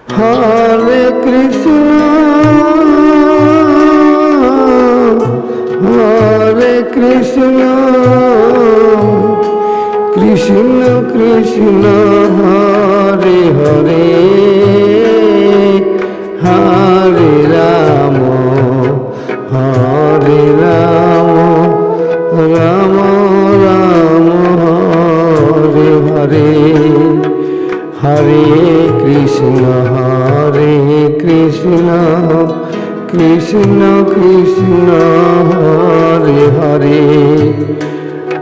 Hare Krishna Hare Krishna Krishna Krishna Hare Hare Hare Ram Hare Ram Ram Ram Hare Hare Hare Krishna Krishna Krishna Hare Hare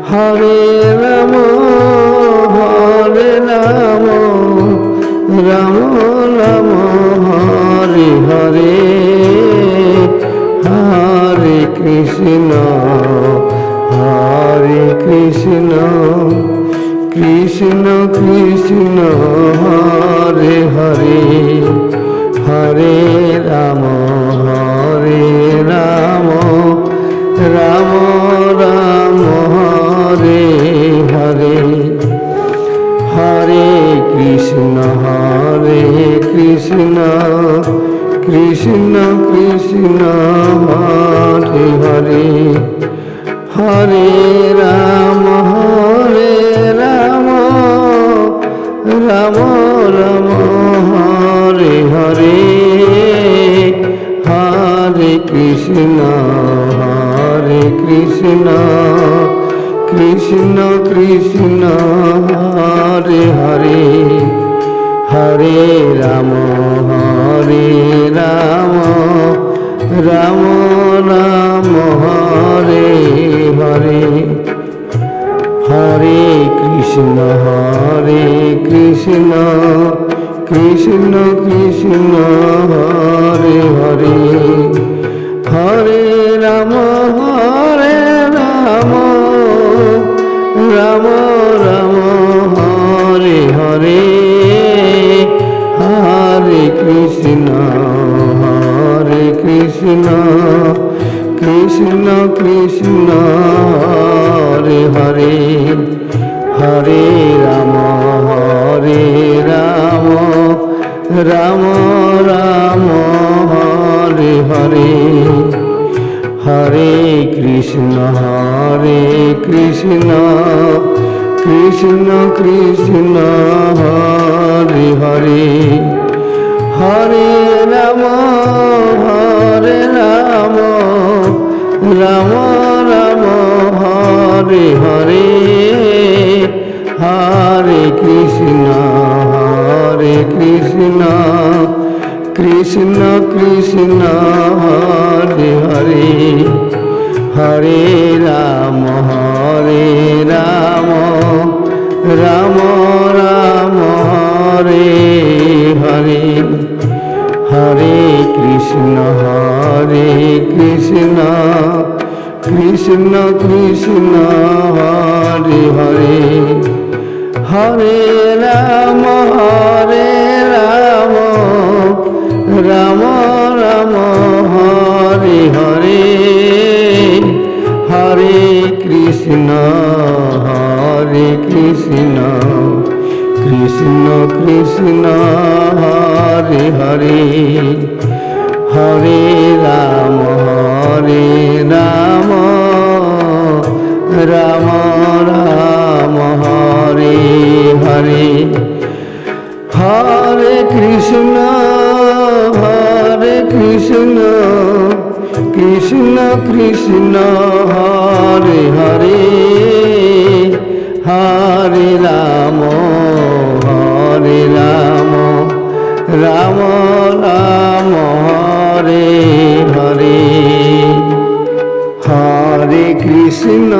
Hare Ram Ram Ram Hare Hare Hare Krishna Krishna Krishna Hare Hare Hare Ram Ram Ram Hare Hare Hare Krishna Krishna Krishna Hare Hare Hare Ram Ram Ram Hare Hare Hare Krishna Krishna Krishna Hare Hare Hare Ram Ram Ram Hare Hare Hare Krishna Krishna Krishna Hare Hare Hare Ram Ram Ram Hare Hare Hare Krishna Krishna Krishna Hare Hare Hare Ram Ram Ram Hare Hare Hare Krishna Krishna Krishna Hare Hare Hare Ram Ram Ram Hare Hare Hare Krishna Krishna Krishna Hare Hare Hare Ram Ram Ram Hare Hare Hare Krishna Krishna Krishna Hare Hare Hare Ram Ram Ram Hare Hare Hare Krishna Krishna Krishna Hare Hare Hare Ram Ram Ram Hare Hare Hare Krishna Krishna Hare Hare Hare Ram Ram Ram Hare Hare Hare Krishna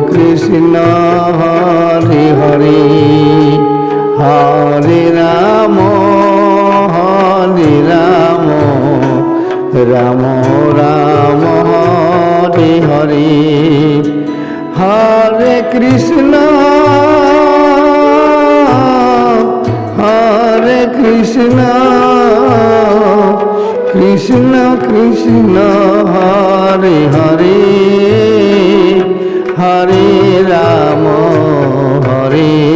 Krishna Hare Hare Hare Ram Ram Ram Hare Hare Hare Krishna Krishna Krishna Hare Hare Hare Ram Hare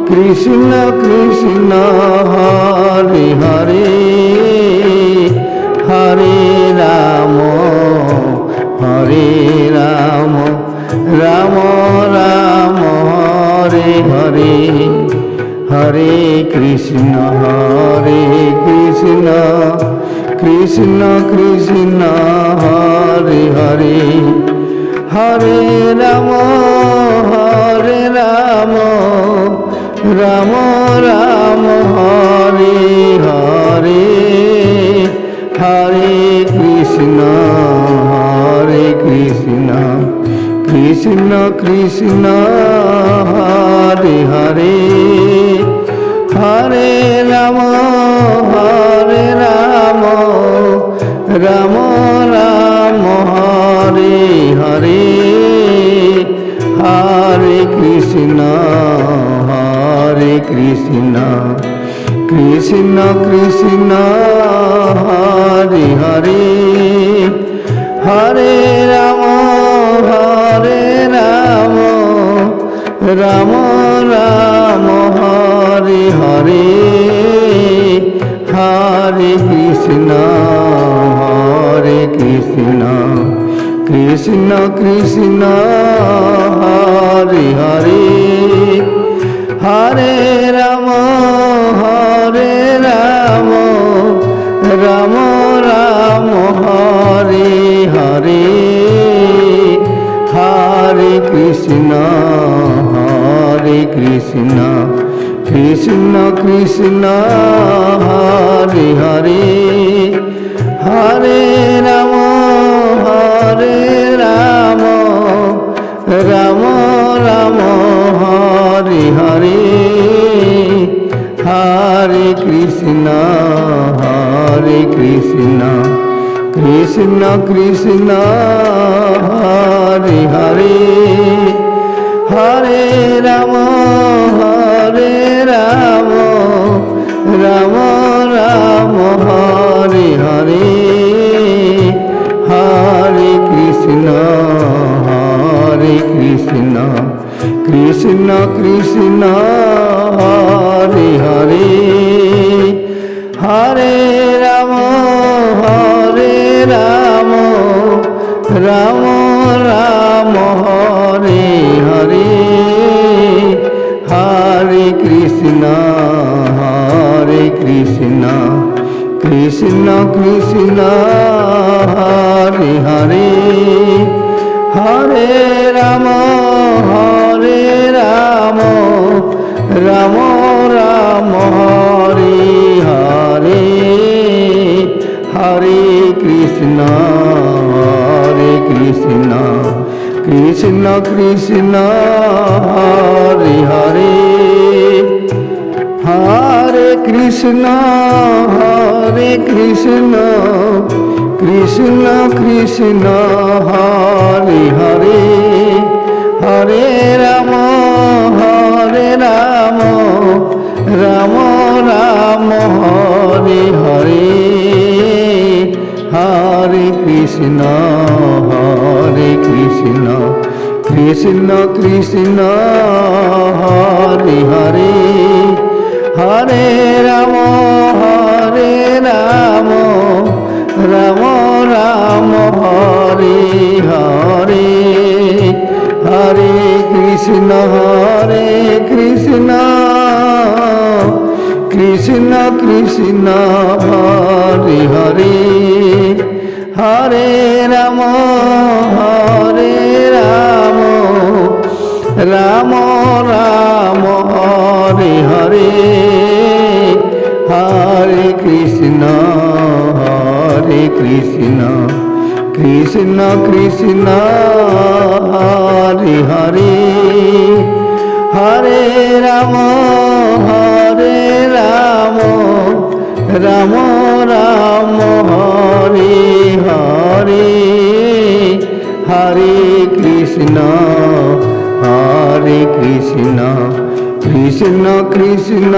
Krishna Krishna Hare Hare Hare Ram Ram Ram Hare Hare Hare Krishna Krishna Krishna Hare Hare Hare Ram Ram Ram Hare Hare Hare Krishna Krishna Krishna Hare Hare Hare Ram Ram Ram Hare Hare Hare Krishna Krishna Krishna Hare Hare Hare Ram Ram Ram Hare Hare Hare Krishna Krishna Krishna Hare Hare Hare Ram Ram Ram Hare Hare Hare Krishna Krishna Krishna Hare Hare Hare Ram Ram Ram Hare Hare Hare Krishna Krishna Krishna Hare Hare Hare Ram Ram Ram Hare Hare Hare Krishna Krishna Krishna Hare Hare Hare Ram Ram Ram Hare Hare Hare Krishna Krishna Krishna Hare Hare Hare Ram Ram Ram Hare Hare Hare Krishna Krishna Krishna Hare Hare Hare Krishna Krishna Krishna Hare Hare Hare Ram Ram Ram Hare Hare Hare Krishna Krishna Krishna Hare Hare Hare Ram Ram Ram Hare Hare Hare Krishna Krishna Krishna Hare Hare Hare Ram Ram Ram Hare Hare Hare Krishna Krishna Krishna Hare Hare Hare Ram Ram Ram Hare Hare Hare Krishna Krishna Krishna